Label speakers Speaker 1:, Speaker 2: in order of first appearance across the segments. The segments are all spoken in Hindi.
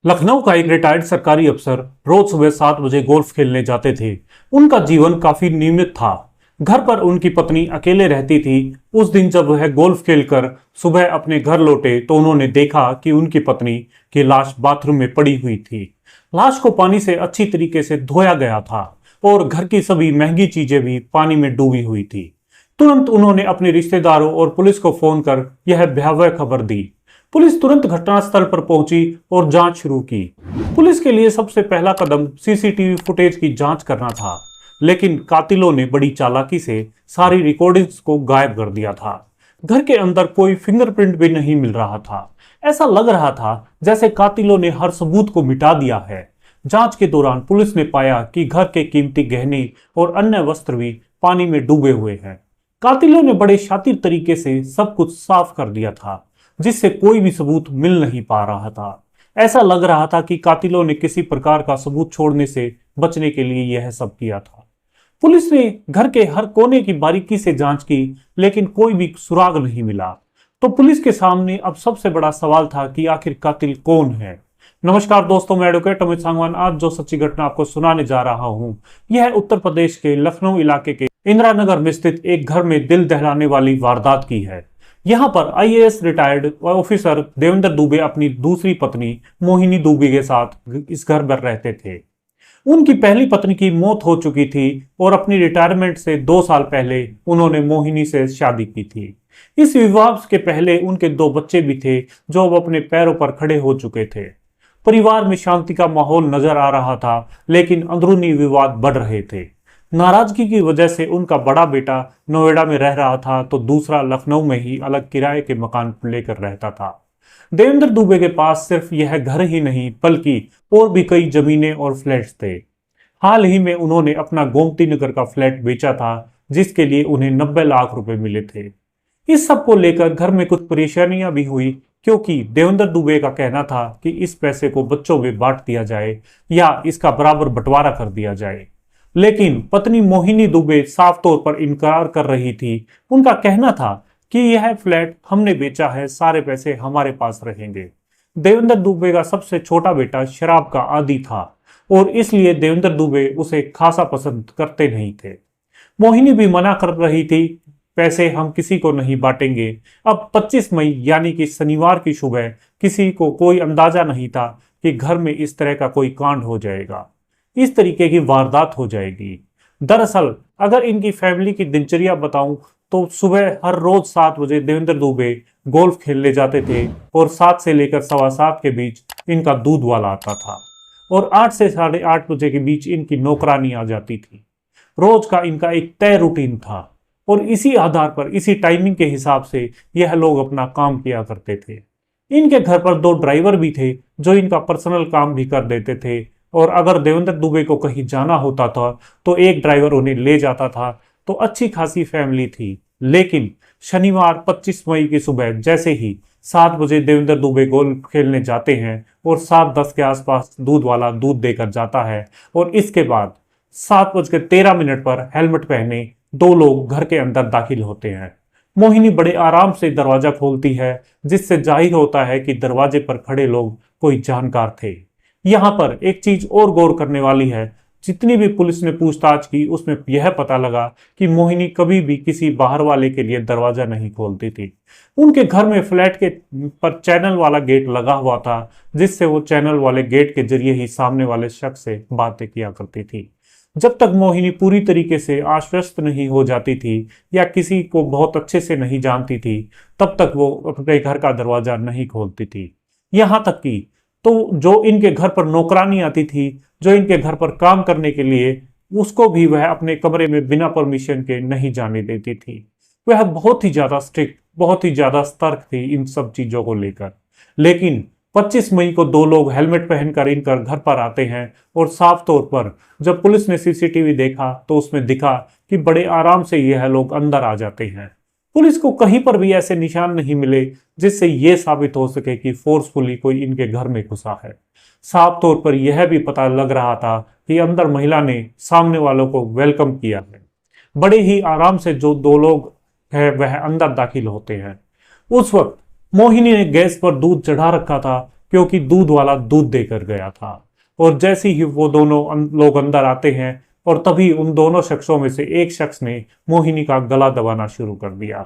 Speaker 1: लखनऊ का एक रिटायर्ड सरकारी अफसर रोज सुबह 7 बजे गोल्फ खेलने जाते थे। उनका जीवन काफी नियमित था। घर पर उनकी पत्नी अकेले रहती थी। उस दिन जब वह गोल्फ खेलकर सुबह अपने घर लौटे तो उन्होंने देखा कि उनकी पत्नी की लाश बाथरूम में पड़ी हुई थी। लाश को पानी से अच्छी तरीके से धोया गया था और घर की सभी महंगी चीजें भी पानी में डूबी हुई थी। तुरंत उन्होंने अपने रिश्तेदारों और पुलिस को फोन कर यह भयावह खबर दी। पुलिस तुरंत घटनास्थल पर पहुंची और जांच शुरू की। पुलिस के लिए सबसे पहला कदम सीसीटीवी फुटेज की जांच करना था, लेकिन कातिलों ने बड़ी चालाकी से सारी रिकॉर्डिंग्स को गायब कर दिया था। घर के अंदर कोई फिंगरप्रिंट भी नहीं मिल रहा था। ऐसा लग रहा था जैसे कातिलों ने हर सबूत को मिटा दिया है। जांच के दौरान पुलिस ने पाया कि घर के कीमती गहने और अन्य वस्त्र भी पानी में डूबे हुए हैं। कातिलों ने बड़े शातिर तरीके से सब कुछ साफ कर दिया था, जिससे कोई भी सबूत मिल नहीं पा रहा था। ऐसा लग रहा था कि कातिलों ने किसी प्रकार का सबूत छोड़ने से बचने के लिए यह सब किया था। पुलिस ने घर के हर कोने की बारीकी से जांच की, लेकिन कोई भी सुराग नहीं मिला। तो पुलिस के सामने अब सबसे बड़ा सवाल था कि आखिर कातिल कौन है। नमस्कार दोस्तों, मैं एडवोकेट अमित सांगवान आज जो सच्ची घटना आपको सुनाने जा रहा हूं, यह उत्तर प्रदेश के लखनऊ इलाके के इंदिरा नगर में स्थित एक घर में दिल दहलाने वाली वारदात की है। यहाँ पर IAS retired officer Devendra Dubey अपनी दूसरी पत्नी मोहिनी दुबे के साथ इस घर पर रहते थे। उनकी पहली पत्नी की मौत हो चुकी थी और अपनी रिटायरमेंट से 2 साल पहले उन्होंने मोहिनी से शादी की थी। इस विवाह के पहले उनके 2 बच्चे भी थे जो अब अपने पैरों पर खड़े हो चुके थे। परिवार में शांति का माहौल नजर आ रहा था, लेकिन अंदरूनी विवाद बढ़ रहे थे। नाराजगी की वजह से उनका बड़ा बेटा नोएडा में रह रहा था, तो दूसरा लखनऊ में ही अलग किराए के मकान लेकर रहता था। देवेंद्र दुबे के पास सिर्फ यह घर ही नहीं, बल्कि और भी कई जमीनें और फ्लैट्स थे। हाल ही में उन्होंने अपना गोमती नगर का फ्लैट बेचा था, जिसके लिए उन्हें 90 लाख रुपए मिले थे। इस सब को लेकर घर में कुछ परेशानियां भी हुई, क्योंकि देवेंद्र दुबे का कहना था कि इस पैसे को बच्चों में बांट दिया जाए या इसका बराबर बंटवारा कर दिया जाए। लेकिन पत्नी मोहिनी दुबे साफ तौर पर इनकार कर रही थी। उनका कहना था कि यह फ्लैट हमने बेचा है, सारे पैसे हमारे पास रहेंगे। देवेंद्र दुबे का सबसे छोटा बेटा शराब का आदी था और इसलिए देवेंद्र दुबे उसे खासा पसंद करते नहीं थे। मोहिनी भी मना कर रही थी, पैसे हम किसी को नहीं बांटेंगे। अब 25 मई यानी कि शनिवार की सुबह किसी को कोई अंदाजा नहीं था कि घर में इस तरह का कोई कांड हो जाएगा, इस तरीके की वारदात हो जाएगी। दरअसल अगर इनकी फैमिली की दिनचर्या बताऊं तो सुबह हर रोज 7 बजे देवेंद्र दुबे गोल्फ खेलने जाते थे और 7 से लेकर 7:15 के बीच इनका दूध वाला आता था और 8 से 8:30 बजे के बीच इनकी नौकरानी आ जाती थी। रोज का इनका एक तय रूटीन था और इसी आधार पर, इसी टाइमिंग के हिसाब से यह लोग अपना काम किया करते थे। इनके घर पर 2 ड्राइवर भी थे जो इनका पर्सनल काम भी कर देते थे, और अगर देवेंद्र दुबे को कहीं जाना होता था तो एक ड्राइवर उन्हें ले जाता था। तो अच्छी खासी फैमिली थी। लेकिन शनिवार 25 मई की सुबह जैसे ही 7 बजे देवेंद्र दुबे गोल्फ खेलने जाते हैं और 7:10 के आसपास दूध वाला दूध देकर जाता है, और इसके बाद 7:13 पर हेलमेट पहने 2 लोग घर के अंदर दाखिल होते हैं। मोहिनी बड़े आराम से दरवाजा खोलती है, जिससे जाहिर होता है कि दरवाजे पर खड़े लोग कोई जानकार थे। यहाँ पर एक चीज और गौर करने वाली है। जितनी भी पुलिस ने पूछताछ की उसमें यह पता लगा कि मोहिनी कभी भी किसी बाहर वाले के लिए दरवाजा नहीं खोलती थी। उनके घर में फ्लैट के पर चैनल वाला गेट लगा हुआ था, जिससे वो चैनल वाले गेट के जरिए ही सामने वाले शख्स से बातें किया करती थी। जब तक मोहिनी पूरी तरीके से आश्वस्त नहीं हो जाती थी या किसी को बहुत अच्छे से नहीं जानती थी, तब तक वो अपने घर का दरवाजा नहीं खोलती थी। यहाँ तक कि तो जो इनके घर पर नौकरानी आती थी, जो इनके घर पर काम करने के लिए, उसको भी वह अपने कमरे में बिना परमिशन के नहीं जाने देती थी। वह बहुत ही ज्यादा स्ट्रिक्ट, बहुत ही ज्यादा सतर्क थी इन सब चीजों को लेकर। लेकिन 25 मई को 2 लोग हेलमेट पहनकर इनकर घर पर आते हैं और साफ तौर पर जब पुलिस ने सीसीटीवी देखा तो उसमें दिखा कि बड़े आराम से यह लोग अंदर आ जाते हैं। पुलिस को कहीं पर भी ऐसे निशान नहीं मिले जिससे यह साबित हो सके कि फोर्सफुली कोई इनके घर में घुसा है। साफ तौर पर यह भी पता लग रहा था कि अंदर महिला ने सामने वालों को वेलकम किया है। बड़े ही आराम से जो 2 लोग हैं वह अंदर दाखिल होते हैं। उस वक्त मोहिनी ने गैस पर दूध चढ़ा रखा था क्योंकि दूध वाला दूध देकर गया था। और जैसे ही वो दोनों लोग अंदर आते हैं और तभी उन दोनों शख्सों में से एक शख्स ने मोहिनी का गला दबाना शुरू कर दिया।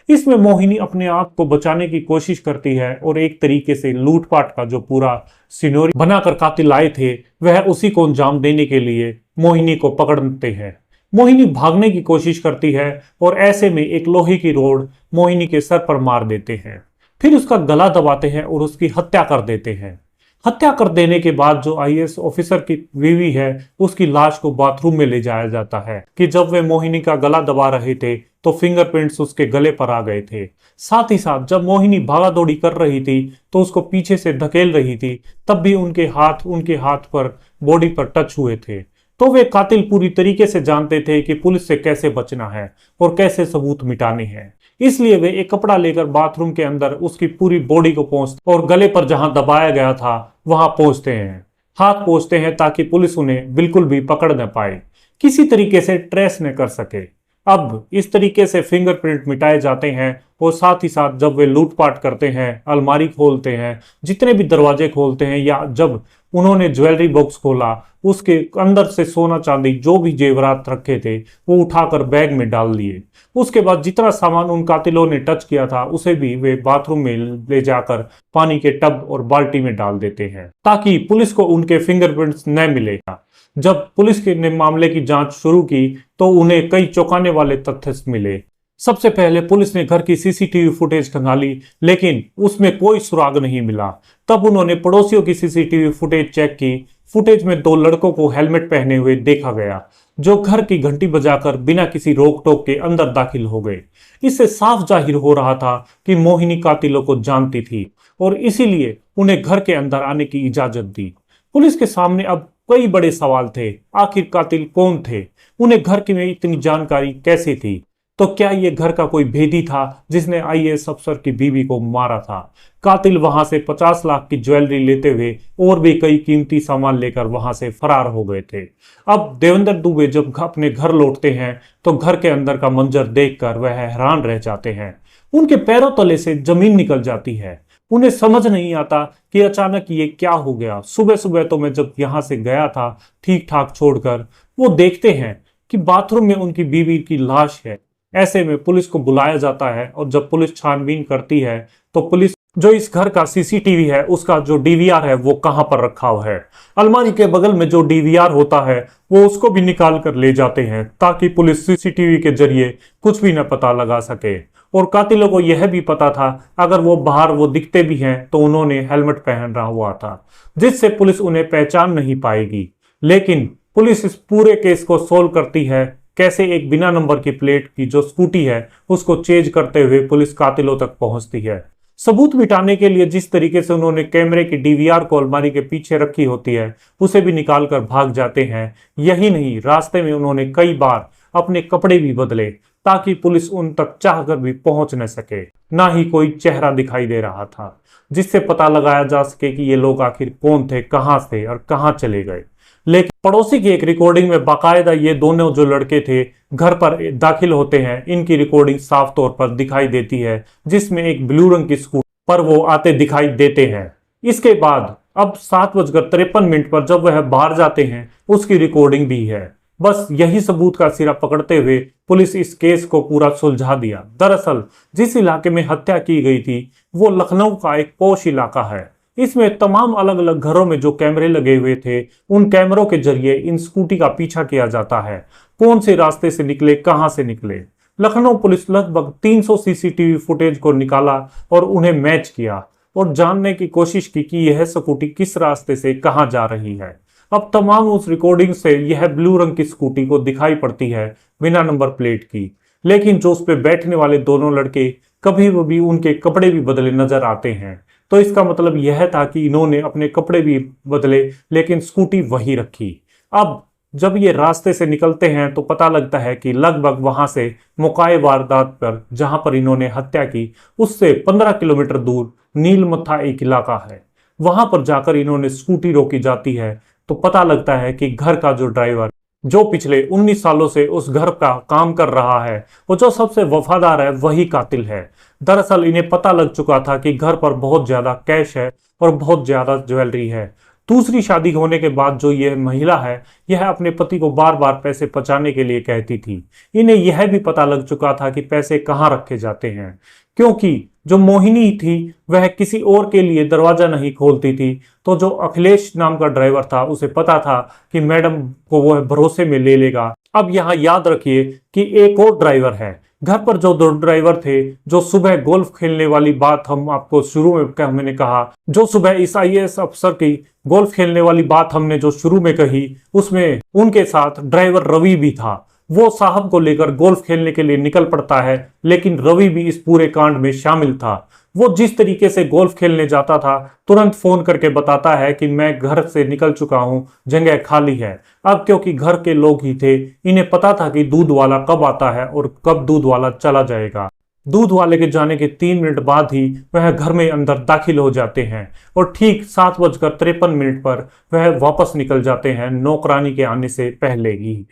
Speaker 1: इसमें मोहिनी अपने आप को बचाने की कोशिश करती है और एक तरीके से लूटपाट का जो पूरा सिनेरियो बनाकर कातिल आए थे वह उसी को अंजाम देने के लिए मोहिनी को पकड़ते हैं। मोहिनी भागने की कोशिश करती है और ऐसे में एक लोहे की रोड मोहिनी के सर पर मार देते हैं, फिर उसका गला दबाते हैं और उसकी हत्या कर देते हैं। हत्या कर देने के बाद जो आईएएस ऑफिसर की बीवी है उसकी लाश को बाथरूम में ले जाया जाता है कि जब वे मोहिनी का गला दबा रहे थे तो फिंगरप्रिंट्स उसके गले पर आ गए थे। साथ ही साथ जब मोहिनी भागा दौड़ी कर रही थी तो उसको पीछे से धकेल रही थी, तब भी उनके हाथ पर बॉडी पर टच हुए थे। तो वे कातिल पूरी तरीके से जानते थे कि पुलिस से कैसे बचना है और कैसे सबूत मिटाने हैं। इसलिए वे एक कपड़ा लेकर बाथरूम के अंदर उसकी पूरी बॉडी को पहुंचते और गले पर जहां दबाया गया था वहां पहुंचते हैं, हाथ पहुंचते हैं ताकि पुलिस उन्हें बिल्कुल भी पकड़ न पाए, किसी तरीके से ट्रेस न कर सके। अब इस तरीके से फिंगरप्रिंट मिटाए जाते हैं और साथ ही साथ जब वे लूटपाट करते हैं, अलमारी खोलते हैं, जितने भी दरवाजे खोलते हैं या जब उन्होंने ज्वेलरी बॉक्स खोला उसके अंदर से सोना चांदी जो भी जेवरात रखे थे वो उठाकर बैग में डाल दिए। उसके बाद जितना सामान उन कातिलों ने टच किया था उसे भी वे बाथरूम में ले जाकर पानी के टब और बाल्टी में डाल देते हैं ताकि पुलिस को उनके फिंगरप्रिंट्स न मिलेगा। जब पुलिस ने मामले की जांच शुरू की तो उन्हें कई चौंकाने वाले तथ्य मिले। सबसे पहले पुलिस ने घर की सीसीटीवी फुटेज खंगाली लेकिन उसमें कोई सुराग नहीं मिला। तब उन्होंने पड़ोसियों की सीसीटीवी फुटेज चेक की। फुटेज में दो लड़कों को हेलमेट पहने हुए देखा गया जो घर की घंटी बजाकर बिना किसी रोक टोक के अंदर दाखिल हो गए। इससे साफ जाहिर हो रहा था कि मोहिनी कातिलों को जानती थी और इसीलिए उन्हें घर के अंदर आने की इजाजत दी। पुलिस के सामने अब कई बड़े सवाल थे। आखिर कातिल कौन थे? उन्हें घर की में इतनी जानकारी कैसे थी? तो क्या ये घर का कोई भेदी था जिसने आईएएस अफसर की बीवी को मारा था? कातिल वहां से 50 लाख की ज्वेलरी लेते हुए और भी कई कीमती सामान लेकर वहां से फरार हो गए थे। अब देवेंद्र दुबे जब अपने घर लौटते हैं तो घर के अंदर का मंजर देखकर वह हैरान रह जाते हैं। उनके पैरों तले से जमीन निकल जाती है। उन्हें समझ नहीं आता कि अचानक ये क्या हो गया। सुबह सुबह तो मैं जब यहाँ से गया था ठीक ठाक छोड़कर, वो देखते हैं कि बाथरूम में उनकी बीवी की लाश है। ऐसे में पुलिस को बुलाया जाता है और जब पुलिस छानबीन करती है तो पुलिस जो इस घर का सीसीटीवी है उसका जो डीवीआर है वो कहां पर रखा हुआ है। अलमारी के बगल में जो डीवीआर होता है वो उसको भी निकाल कर ले जाते हैं ताकि पुलिस सीसीटीवी के जरिए कुछ भी न पता लगा सके। और कातिलों को यह भी पता था अगर वो बाहर वो दिखते भी हैं तो उन्होंने हेलमेट पहन रहा हुआ था जिससे पुलिस उन्हें पहचान नहीं पाएगी। लेकिन पुलिस इस पूरे केस को सोल्व करती है कैसे एक बिना नंबर की प्लेट की जो स्कूटी है उसको चेंज करते हुए पुलिस कातिलों तक पहुंचती है। सबूत मिटाने के लिए जिस तरीके से उन्होंने कैमरे की डीवीआर को अलमारी के पीछे रखी होती है उसे भी निकाल कर भाग जाते हैं। यही नहीं, रास्ते में उन्होंने कई बार अपने कपड़े भी बदले ताकि पुलिस उन तक चाहकर भी पहुंच न सके। ना ही कोई चेहरा दिखाई दे रहा था जिससे पता लगाया जा सके कि ये लोग आखिर कौन थे, कहां से और कहां चले गए। लेकिन पड़ोसी की एक रिकॉर्डिंग में बाकायदा ये दोनों जो लड़के थे घर पर दाखिल होते हैं, इनकी रिकॉर्डिंग साफ तौर पर दिखाई देती है जिसमें एक ब्लू रंग की स्कूटर पर वो आते दिखाई देते हैं। इसके बाद अब 7:53 पर जब वह बाहर जाते हैं उसकी रिकॉर्डिंग भी है। बस यही सबूत का सिरा पकड़ते हुए पुलिस इस केस को पूरा सुलझा दिया। दरअसल जिस इलाके में हत्या की गई थी वो लखनऊ का एक पॉश इलाका है। इसमें तमाम अलग अलग घरों में जो कैमरे लगे हुए थे उन कैमरों के जरिए इन स्कूटी का पीछा किया जाता है, कौन से रास्ते से निकले, कहां से निकले। लखनऊ पुलिस लगभग 300 सीसीटीवी फुटेज को निकाला और उन्हें मैच किया और जानने की कोशिश की कि यह स्कूटी किस रास्ते से कहां जा रही है। अब तमाम उस रिकॉर्डिंग से यह ब्लू रंग की स्कूटी को दिखाई पड़ती है बिना नंबर प्लेट की, लेकिन जो उस पर बैठने वाले दोनों लड़के कभी भी उनके कपड़े भी बदले नजर आते हैं। तो इसका मतलब यह था कि इन्होंने अपने कपड़े भी बदले लेकिन स्कूटी वही रखी। अब जब ये रास्ते से निकलते हैं तो पता लगता है कि लगभग वहां से मौके वारदात पर जहां पर इन्होंने हत्या की उससे 15 किलोमीटर दूर नीलमथा एक इलाका है। वहां पर जाकर इन्होंने स्कूटी रोकी जाती है तो पता लगता है कि घर का जो ड्राइवर जो पिछले 19 सालों से उस घर का काम कर रहा है, वो जो सबसे वफादार है वही कातिल है। दरअसल इन्हें पता लग चुका था कि घर पर बहुत ज्यादा कैश है और बहुत ज्यादा ज्वेलरी है। दूसरी शादी होने के बाद जो यह महिला है, यह अपने पति को बार बार पैसे बचाने के लिए कहती थी। इन्हें यह भी पता लग चुका था कि पैसे कहाँ रखे जाते हैं, क्योंकि जो मोहिनी थी वह किसी और के लिए दरवाजा नहीं खोलती थी। तो जो अखिलेश नाम का ड्राइवर था, उसे पता था कि मैडम को वह भरोसे में ले लेगा। अब यहाँ याद रखिए कि एक और ड्राइवर है। घर पर जो दो ड्राइवर थे, जो सुबह गोल्फ खेलने वाली बात हम आपको शुरू में मैंने कहा, जो सुबह इस आईएएस अफसर की गोल्फ खेलने वाली बात हमने जो शुरू में कही, उसमें उनके साथ ड्राइवर रवि भी था। वो साहब को लेकर गोल्फ खेलने के लिए निकल पड़ता है, लेकिन रवि भी इस पूरे कांड में शामिल था। वो जिस तरीके से गोल्फ खेलने जाता था, तुरंत फोन करके बताता है कि मैं घर से निकल चुका हूं, जगह खाली है। अब क्योंकि घर के लोग ही थे, इन्हें पता था कि दूध वाला कब आता है और कब दूध वाला चला जाएगा। दूध वाले के जाने के 3 मिनट बाद ही वह घर में अंदर दाखिल हो जाते हैं और ठीक 7:53 पर वह वापस निकल जाते हैं, नौकरानी के आने से पहले ही।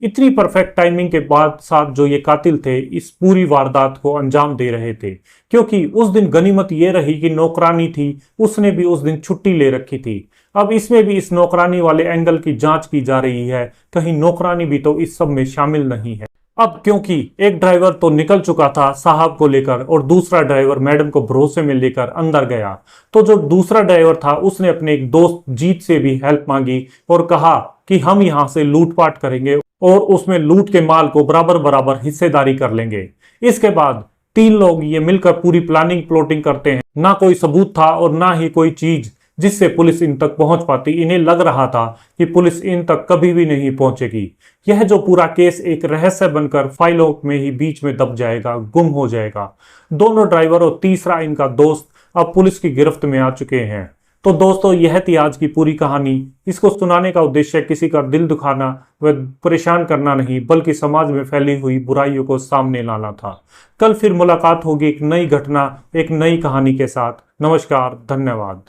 Speaker 1: इतनी परफेक्ट टाइमिंग के बाद साथ जो ये कातिल थे, इस पूरी वारदात को अंजाम दे रहे थे, क्योंकि उस दिन गनीमत ये रही कि नौकरानी थी, उसने भी उस दिन छुट्टी ले रखी थी। अब इसमें भी इस नौकरानी वाले एंगल की जांच की जा रही है, कहीं नौकरानी भी तो इस सब में शामिल नहीं है। अब क्योंकि एक ड्राइवर तो निकल चुका था साहब को लेकर और दूसरा ड्राइवर मैडम को भरोसे में लेकर अंदर गया, तो जो दूसरा ड्राइवर था उसने अपने एक दोस्त जीत से भी हेल्प मांगी और कहा कि हम यहां से लूटपाट करेंगे और उसमें लूट के माल को बराबर बराबर हिस्सेदारी कर लेंगे। इसके बाद 3 लोग ये मिलकर पूरी प्लानिंग प्लॉटिंग करते हैं। ना कोई सबूत था और ना ही कोई चीज जिससे पुलिस इन तक पहुंच पाती। इन्हें लग रहा था कि पुलिस इन तक कभी भी नहीं पहुंचेगी। यह जो पूरा केस एक रहस्य बनकर फाइलों में ही बीच में दब जाएगा, गुम हो जाएगा। दोनों ड्राइवर और तीसरा इनका दोस्त अब पुलिस की गिरफ्त में आ चुके हैं। तो दोस्तों, यह थी आज की पूरी कहानी। इसको सुनाने का उद्देश्य किसी का दिल दुखाना व परेशान करना नहीं, बल्कि समाज में फैली हुई बुराइयों को सामने लाना था। कल फिर मुलाकात होगी एक नई घटना, एक नई कहानी के साथ। नमस्कार, धन्यवाद।